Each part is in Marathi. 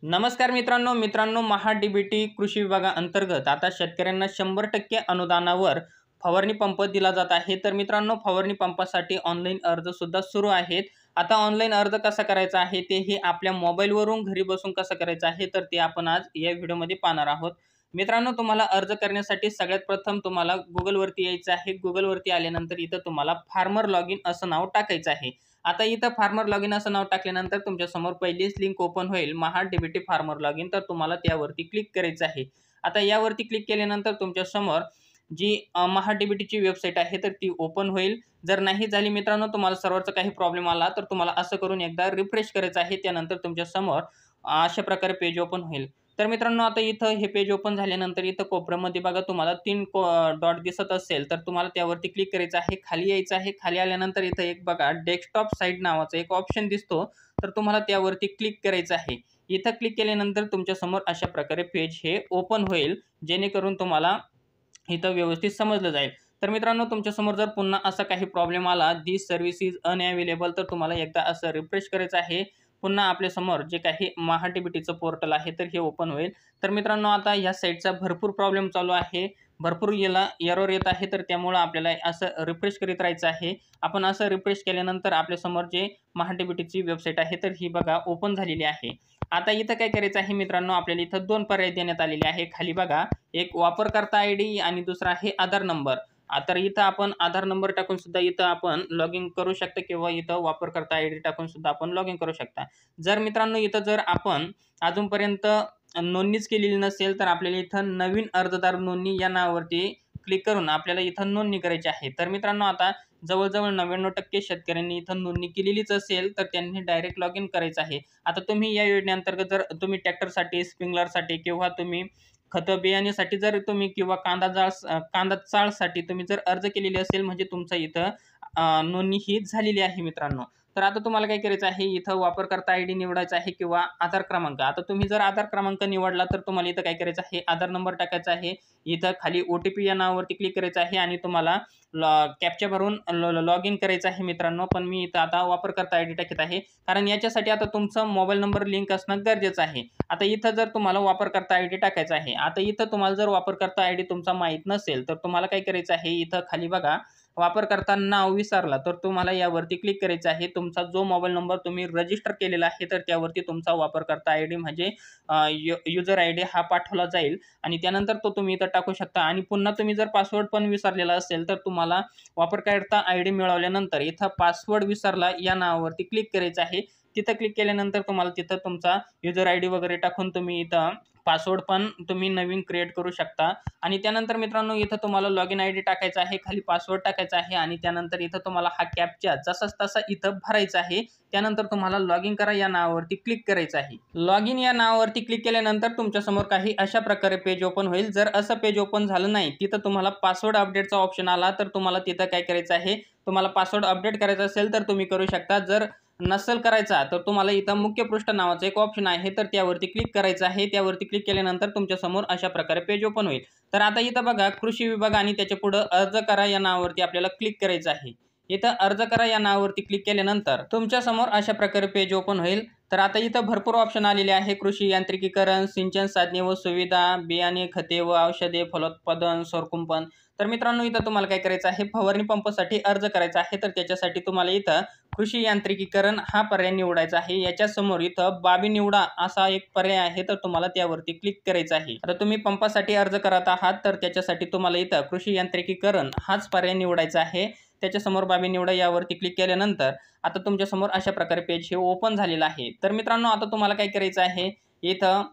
नमस्कार मित्रांनो महा-डी-बी-टी कृषी विभागाअंतर्गत आता शेतकऱ्यांना 100% अनुदानावर फवारणी पंप दिला जात आहे। तर मित्रांनो, फवारणी पंपासाठी ऑनलाईन अर्ज सुद्धा सुरू आहेत। आता ऑनलाईन अर्ज कसा करायचा आहे ते हे आपल्या मोबाईलवरून घरी बसून कसं करायचं आहे तर ते आपण आज या व्हिडिओमध्ये पाहणार आहोत। मित्रांनो, तुम्हाला अर्ज करण्यासाठी सगळ्यात प्रथम तुम्हाला Googleवरती यायचं आहे। Googleवरती आल्यानंतर इथं तुम्हाला फार्मर लॉगिन असं नाव टाकायचं आहे। आता इथं फार्मर लॉगिन असं नाव टाकल्यानंतर तुमच्या समोर पहिलीच लिंक ओपन होईल महा-डी-बी-टी फार्मर लॉगिन। तर तुम्हाला त्यावरती क्लिक करायचं आहे। आता यावरती क्लिक केल्यानंतर तुमच्या समोर जी महा-डी-बी-टीची वेबसाईट आहे तर ती ओपन होईल। जर नाही झाली मित्रांनो, तुम्हाला सर्व्हरचा काही प्रॉब्लेम आला तर तुम्हाला असं करून एकदा रिफ्रेश करायचं आहे। त्यानंतर तुमच्या समोर अशा प्रकारे पेज ओपन होईल। तर मित्रांनो, आता इथं हे पेज ओपन झाल्यानंतर इथं कोपऱ्यामध्ये बघा तुम्हाला 3 डॉट दिसत असेल तर तुम्हाला त्यावरती क्लिक करायचं आहे। खाली यायचं आहे। खाली आल्यानंतर इथं एक बघा डेस्कटॉप साइट नावाचा एक ऑप्शन दिसतो, तर तुम्हाला त्यावरती क्लिक करायचं आहे। इथं क्लिक केल्यानंतर तुमच्या समोर अशा प्रकारे पेज हे ओपन होईल, जेणेकरून तुम्हाला इथं व्यवस्थित समजलं जाईल। तर मित्रांनो, तुमच्या समोर जर पुन्हा असा काही प्रॉब्लेम आला, दिस सर्व्हिस इज अनअवेलेबल, तर तुम्हाला एकदा असं रिफ्रेश करायचं आहे। पुन्हा आपल्या समोर जे काही महा-डी-बी-टीचं पोर्टल आहे तर हे ओपन होईल। तर मित्रांनो, आता ह्या साईटचा भरपूर प्रॉब्लेम चालू आहे, भरपूर याला एरर येत आहे, तर त्यामुळे आपल्याला असं रिफ्रेश करीत राहायचं आहे। आपण असं रिफ्रेश केल्यानंतर आपल्या समोर जे महा-डी-बी-टीची वेबसाईट आहे तर ही बघा ओपन झालेली आहे। आता इथं काय करायचं आहे मित्रांनो, आपल्याला इथं 2 पर्याय देण्यात आलेले आहे। खाली बघा एक वापरकर्ता आयडी आणि दुसरा आहे आधार नंबर। तर इथं आपण आधार नंबर टाकून सुद्धा इथं आपण लॉग इन करू शकता किंवा इथं वापरकर्ता आयडी टाकून सुद्धा आपण लॉग इन करू शकता। जर मित्रांनो इथं जर आपण अजूनपर्यंत नोंदणीच केलेली नसेल तर आपल्याला इथं नवीन अर्जदार नोंदणी या नावावरती क्लिक करून आपल्याला इथं नोंदणी करायची आहे। तर मित्रांनो, आता जवळ-जवळ 99% शेतकऱ्यांनी इथं नोंदणी केलेलीच असेल तर त्यांनी डायरेक्ट लॉग इन करायचं आहे। आता तुम्ही या योजनेअंतर्गत जर तुम्ही ट्रॅक्टरसाठी, स्प्रिंकलरसाठी किंवा तुम्ही खतं बियाण्यासाठी जर तुम्ही किंवा कांदा चाळसाठी तुम्ही जर अर्ज केलेली असेल म्हणजे तुमचं इथं नोंदणी ही झालेली आहे मित्रांनो। तर आता तुम्हाला काय करायचं आहे, इथं वापरकर्ता आयडी निवडायचा आहे किंवा आधार क्रमांक। आता तुम्ही जर आधार क्रमांक निवडला तर तुम्हाला इथं काय करायचं आहे, आधार नंबर टाकायचा आहे। इथं खाली ओ-टी-पी या नावावरती क्लिक करायचं आहे आणि तुम्हाला कॅप्चा भरून लॉग इन करायचं आहे मित्रांनो। पण मी इथं आता वापरकर्ता आयडी टाकत आहे, कारण याच्यासाठी आता तुमचा मोबाईल नंबर लिंक असणं गरजेचं आहे। आता इथं जर तुम्हाला वापरकर्ता आयडी टाकायचा आहे, आता इथं तुम्हाला जर वापरकर्ता आयडी तुमचा माहीत नसेल तर तुम्हाला काय करायचं आहे, इथं खाली बघा वापरकर्ता नाव विसरला तर तुम्हाला यावरती क्लिक करायचं आहे। तुमचा जो मोबाईल नंबर तुम्ही रजिस्टर केलेला आहे तर त्यावरती तुमचा वापरकर्ता आयडी म्हणजे युजर आयडी हा पाठवला जाईल आणि त्यानंतर तो तुम्ही इथं टाकू शकता। आणि पुन्हा तुम्ही जर पासवर्ड पण विसरलेला असेल तर तुम्हाला वापरकर्ता आयडी मिळवल्यानंतर इथं पासवर्ड विसरला या नावावरती क्लिक करायचं आहे। तिथं क्लिक केल्यानंतर तुम्हाला तिथं तुमचा युजर आयडी वगैरे टाकून तुम्ही इथं पासवर्ड पण तुम्ही नवीन क्रिएट करू शकता। आणि त्यानंतर मित्रांनो, इथं तुम्हाला लॉग इन आयडी टाकायचा आहे, खाली पासवर्ड टाकायचा आहे आणि त्यानंतर इथं तुम्हाला हा कॅप्चा जसाच तसा इथं भरायचा आहे। त्यानंतर तुम्हाला लॉग इन करा या नावावरती क्लिक करायचं आहे। लॉग इन या नावावरती क्लिक केल्यानंतर तुमच्या समोर काही अशा प्रकारे पेज ओपन होईल। जर असं पेज ओपन झालं नाही, तिथं तुम्हाला पासवर्ड अपडेटचा ऑप्शन आला तर तुम्हाला तिथं काय करायचं आहे, तुम्हाला पासवर्ड अपडेट करायचा असेल तर तुम्ही करू शकता। जर नसेल करायचा तर तुम्हाला इथं मुख्य पृष्ठ नावाचं एक ऑप्शन आहे, तर त्यावरती क्लिक करायचं आहे। त्यावरती क्लिक केल्यानंतर तुमच्या समोर अशा प्रकारे पेज ओपन होईल। तर आता इथं बघा कृषी विभाग आणि त्याच्या पुढे अर्ज करा या नावावरती आपल्याला क्लिक करायचं आहे। इथं अर्ज करा या नावावरती क्लिक केल्यानंतर तुमच्या समोर अशा प्रकारे पेज ओपन होईल। तर आता इथं भरपूर ऑप्शन आलेले आहे, कृषी यांत्रिकीकरण, सिंचन साधने व सुविधा, बियाणे, खते व औषधे, फलोत्पादन, सौरकुंपण। तर मित्रांनो, इथं तुम्हाला काय करायचं आहे, फवारणी पंपासाठी अर्ज करायचा आहे। तर त्याच्यासाठी तुम्हाला इथं कृषी यांत्रिकीकरण हा पर्याय निवडायचा आहे। याच्या समोर इथं बाबी निवडा असा एक पर्याय आहे, तर तुम्हाला त्यावरती क्लिक करायचं आहे। आता तुम्ही पंपासाठी अर्ज करत आहात तर त्याच्यासाठी तुम्हाला इथं कृषी यांत्रिकीकरण हाच पर्याय निवडायचा आहे। त्याच्यासमोर बाबी निवडा यावरती क्लिक केल्यानंतर आता तुमच्या समोर अशा प्रकारे पेज हे ओपन झालेलं आहे। तर मित्रांनो, आता तुम्हाला काय करायचं आहे, इथं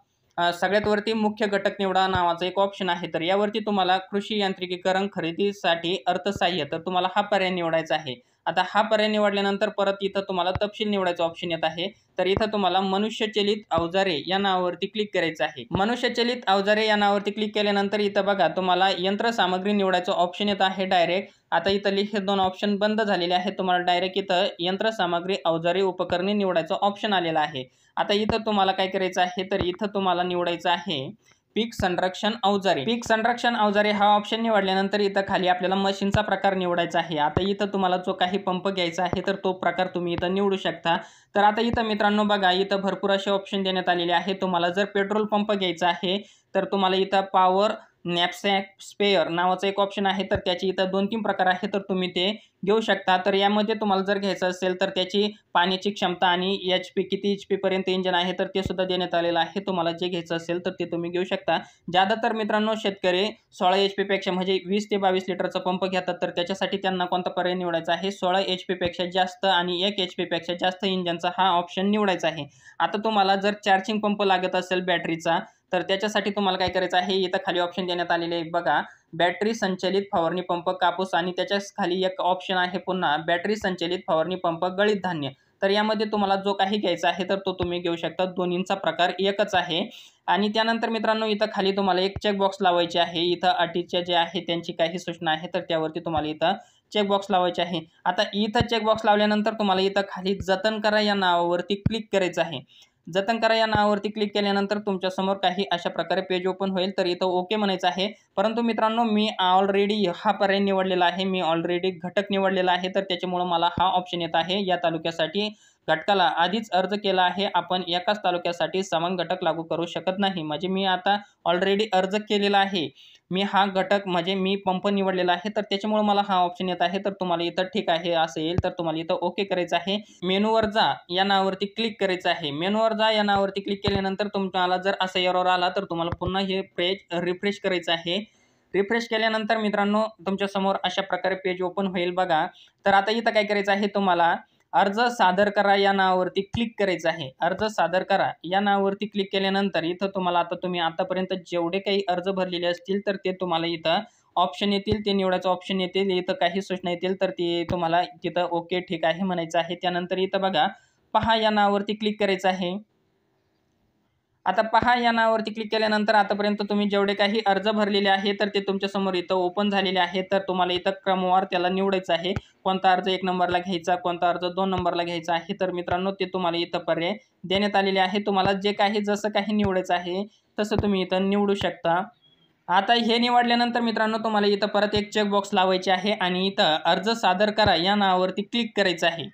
सगळ्यात वरती मुख्य घटक निवडा नावाचा एक ऑप्शन आहे। तर यावरती तुम्हाला कृषी यांत्रिकीकरण खरेदीसाठी अर्थसहाय्य, तर तुम्हाला हा पर्याय निवडायचा आहे। आता हा पर्याय निवडल्यानंतर परत इथं तुम्हाला तपशील निवडायचा ऑप्शन येत आहे। तर इथं तुम्हाला मनुष्यचलित अवजारे या नावावरती क्लिक करायचं आहे। मनुष्यचलित अवजारे या नावावरती क्लिक केल्यानंतर इथं बघा तुम्हाला यंत्रसामग्री निवडायचं ऑप्शन येत आहे डायरेक्ट। आता इथं हे 2 ऑप्शन बंद झालेले आहेत, तुम्हाला डायरेक्ट इथं यंत्रसामग्री अवजारे उपकरणे निवडायचं ऑप्शन आलेलं आहे। आता इथं तुम्हाला काय करायचं आहे, तर इथं तुम्हाला निवडायचं आहे पीक संरक्षण अवजारे. पीक संरक्षण अवजारे हा ऑप्शन निवडल्यानंतर इथं खाली आपल्याला मशीनचा प्रकार निवडायचा आहे. आता इथं तुम्हाला जो काही पंप घ्यायचा आहे तर तो प्रकार तुम्ही इथं निवडू शकता. तर आता इथं मित्रांनो बघा, इथं भरपूर असे ऑप्शन देण्यात आलेले आहे. तुम्हाला जर पेट्रोल पंप घ्यायचा आहे तर तुम्हाला इथं पॉवर नॅपसॅक स्पेअर नावाचं एक ऑप्शन आहे. तर त्याचे इथं 2-3 प्रकार आहे, तर तुम्ही ते घेऊ शकता. तर यामध्ये तुम्हाला जर घ्यायचं असेल तर त्याची पाण्याची क्षमता आणि HP किती HP पर्यंत इंजन आहे तर ते सुद्धा देण्यात आलेलं आहे. तुम्हाला जे घ्यायचं असेल तर ते तुम्ही घेऊ शकता. ज्यादातर मित्रांनो शेतकरी 16 HP पेक्षा म्हणजे 20 ते 22 लिटरचा पंप घेतात. तर त्याच्यासाठी त्यांना कोणता पर्याय निवडायचा आहे? 16 HP पेक्षा जास्त आणि 1 HP पेक्षा जास्त इंजनचा हा ऑप्शन निवडायचा आहे. आता तुम्हाला जर चार्जिंग पंप लागत असेल बॅटरीचा तर त्याच्यासाठी तुम्हाला काय करायचं आहे? इथं खाली ऑप्शन देण्यात आलेले आहे बघा, बॅटरी संचलित फवारणी पंप कापूस आणि त्याच्याच खाली एक ऑप्शन आहे पुन्हा बॅटरी संचलित फवारणी पंप गळीत धान्य. तर यामध्ये तुम्हाला जो काही घ्यायचा आहे तर तो तुम्ही घेऊ शकता. दोन्हींचा प्रकार एकच आहे. आणि त्यानंतर मित्रांनो इथं खाली तुम्हाला एक चेकबॉक्स लावायचे आहे. इथं अटीच्या जे आहे त्यांची काही सूचना आहे तर त्यावरती तुम्हाला इथं चेकबॉक्स लावायचे आहे. आता इथं चेकबॉक्स लावल्यानंतर तुम्हाला इथं खाली जतन करा या नावावरती क्लिक करायचं आहे. जतन करा या नावावरती क्लिक केल्यानंतर तुमच्यासमोर काही अशा प्रकारे पेज ओपन होईल. तर इथं ओके म्हणायचं आहे. परंतु मित्रांनो मी ऑलरेडी हा पर्याय निवडलेला आहे. मी ऑलरेडी घटक निवडलेला आहे. तर त्याच्यामुळं मला हा ऑप्शन येत आहे. या तालुक्यासाठी घटकाला आधीच अर्ज केला आहे. आपण एकाच तालुक्यासाठी समान घटक लागू करू शकत नाही. म्हणजे मी आता ऑलरेडी अर्ज केलेला आहे. मी हा घटक म्हणजे मी पंप निवडलेला आहे. तर त्याच्यामुळे मला हा ऑप्शन येत आहे. तर तुम्हाला इथं ठीक आहे असं येईल. तर तुम्हाला इथं ओके करायचं आहे. मेनूवर जा या नावावरती क्लिक करायचं आहे. मेनूवर जा या नावावरती क्लिक केल्यानंतर तुम्हाला जर असा एरर आला तर तुम्हाला पुन्हा हे पेज रिफ्रेश करायचं आहे. रिफ्रेश केल्यानंतर मित्रांनो तुमच्यासमोर अशा प्रकारे पेज ओपन होईल बघा. तर आता इथं काय करायचं आहे? तुम्हाला अर्ज सादर करा या नावावरती क्लिक करायचं आहे. अर्ज सादर करा या नावावरती क्लिक केल्यानंतर इथं तुम्हाला आता तुम्ही आतापर्यंत जेवढे काही अर्ज भरलेले असतील तर ते तुम्हाला इथं ऑप्शन येतील. ते निवडायचं ऑप्शन येतील. इथं काही सूचना येतील तर ते तुम्हाला तिथं ओके ठीक आहे म्हणायचं आहे. त्यानंतर इथं बघा पहा या नावावरती क्लिक करायचं आहे. आता पहा या नावावरती क्लिक केल्यानंतर आतापर्यंत तुम्ही जेवढे काही अर्ज भरलेले आहे तर ते तुमच्यासमोर इथं ओपन झालेले आहे. तर तुम्हाला इथं क्रमवार त्याला निवडायचं आहे. कोणता अर्ज 1 नंबरला घ्यायचा, कोणता अर्ज 2 नंबरला घ्यायचा आहे. तर मित्रांनो ते तुम्हाला इथं पर्याय देण्यात आलेले आहे. तुम्हाला जे काही जसं काही निवडायचं आहे तसं तुम्ही इथं निवडू शकता. आता हे निवडल्यानंतर मित्रांनो तुम्हाला इथं परत एक चेकबॉक्स लावायचे आहे आणि इथं अर्ज सादर करा या नावावरती क्लिक करायचं आहे.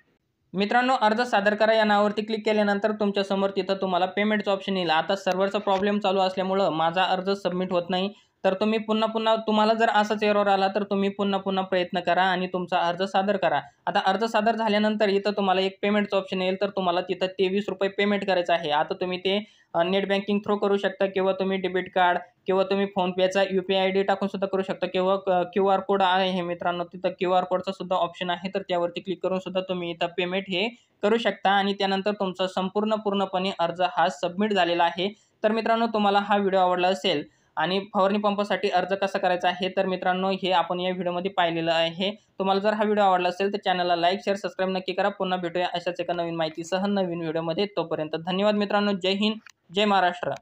मित्रांनो अर्ज सादर करा या नावावरती क्लिक केल्यानंतर तुमच्यासमोर तिथं तुम्हाला पेमेंटचं ऑप्शन येईल. आता सर्व्हरचा प्रॉब्लेम चालू असल्यामुळं माझा अर्ज सबमिट होत नाही. तर तुम्ही पुन्हा तुम्हाला जर असाच एरर आला तर तुम्ही पुन्हा प्रयत्न करा आणि तुमचा अर्ज सादर करा. आता अर्ज सादर झाल्यानंतर इथं तुम्हाला एक पेमेंटचं ऑप्शन येईल. तर तुम्हाला तिथं ₹23 पेमेंट करायचं आहे. आता तुम्ही ते नेट बँकिंग थ्रू करू शकता किंवा तुम्ही डेबिट कार्ड किंवा तुम्ही फोनपेचा UPI ID टाकून सुद्धा करू शकता किंवा QR कोड आहे मित्रांनो, तिथं QR कोडचा सुद्धा ऑप्शन आहे. तर त्यावरती क्लिक करून सुद्धा तुम्ही इथं पेमेंट हे करू शकता आणि त्यानंतर तुमचा पूर्णपणे अर्ज हा सबमिट झालेला आहे. तर मित्रांनो तुम्हाला हा व्हिडिओ आवडला असेल आणि फवारणी पंपासाठी अर्ज कसा करायचा आहे तर मित्रांनो हे आपण या व्हिडिओमध्ये पाहिलेलं आहे. तुम्हाला जर हा व्हिडिओ आवडला असेल तर चॅनलला लाईक, शेअर, सबस्क्राईब नक्की करा. पुन्हा भेटूया अशाच एका नवीन माहितीसह नवीन व्हिडिओमध्ये. तोपर्यंत धन्यवाद मित्रांनो. जय हिंद, जय महाराष्ट्र.